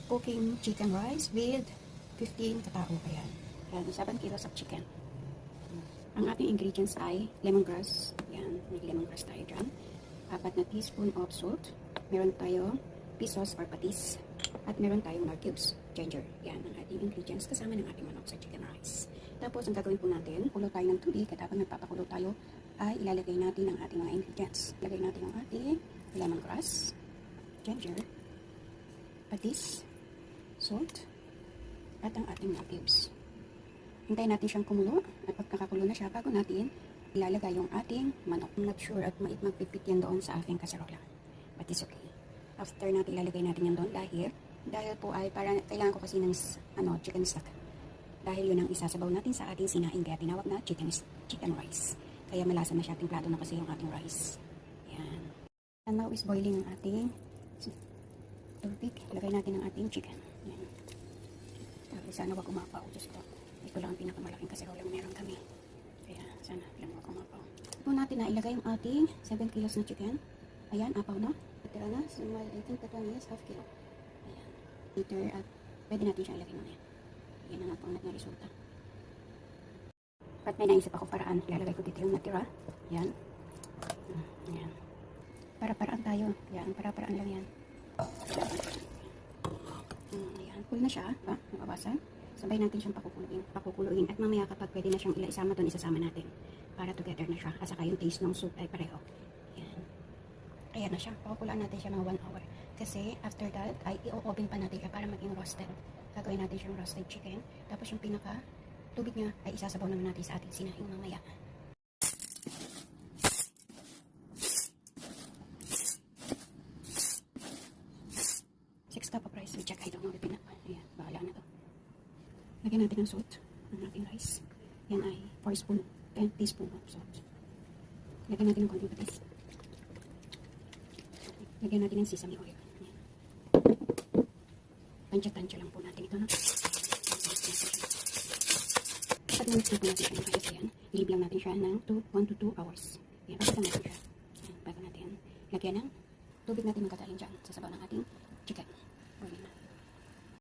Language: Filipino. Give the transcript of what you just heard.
cooking chicken rice with 15 katao. Ayan. Ayan, 7 kilos of chicken. Ang ating ingredients ay lemongrass. Ayan, may lemongrass tayo dyan. 4 na teaspoon of salt. Meron tayo pisos or patis. At meron tayong nor cubes, ginger. Yan ang ating ingredients kasama ng ating manok sa chicken rice. Tapos, ang gagawin po natin, kulo tayo ng tubig at habang nagpapakulo tayo, ay ilalagay natin ang ating mga ingredients. Lagay natin ang ating lemongrass, ginger, patis, salt, at ang ating nor cubes. Hintayin natin siyang kumulo at pag nakakulo na siya, bago natin ilalagay yung ating manok. I'm not sure at magpipit yan doon sa aking kaserola. But it's okay. After natin ilalagay natin yan doon dahil po ay para kailangan ko kasi ng chicken stock. Dahil yun ang isasabaw natin sa ating sinaing kaya tinawag na chicken rice. Kaya malasa na siya, templado na kasi yung ating rice. Yan. And now is boiling ang ating tubig. Lagay natin ang ating chicken. Yan. Sana wag umapaw. Diyos ko. Ito lang ang pinakamalaking kaserola meron kami. Kaya sana lang wag umapaw. Ito natin na ilagay yung ating 7 kilos na chicken. Ayan, apaw na. Tira na. So, I think that one is half kilo. Ayan. Liter at pwede natin siya ilagay mamaya. Yan ang napangat na resulta. At may naisip ako paraan. Ilalagay ko dito yung natira. Yan. Yan. Para-paraan tayo. Yan. Para-paraan lang yan. Ayan. Full na siya. Nabawasan. Sabay natin siyang pakukuluin. At mamaya kapag pwede na siyang isama doon, isasama natin. Para together na siya. At saka yung taste ng soup ay pareho. Yan. Ayan na siya. Pakukulaan natin siya mga 1 hour. Kasi after that ay i-oven pa natin siya para maging roasted. Gagawin natin siyang roasted chicken. Tapos yung pinaka tubig niya ay isasabaw naman natin sa ating sinaing mamaya. Six cup of rice. We check. I don't know the pinap. Ayan. Bahala na to. Lagyan natin ng salt. Ang ating rice. Yan ay 4 spoon. 10 teaspoon of salt. Lagyan natin ng konting patis. Lagyan natin ng sesame oil. Tansya-tansya lang po natin ito. No? At na-mix na po natin siya ng ayos. Ayan. Leave lang natin siya ng 1 to 2 hours. Ayan. Pagkita natin siya. Ayan. Bago natin lagyan ng tubig natin magkakain dyan sa sabaw ng ating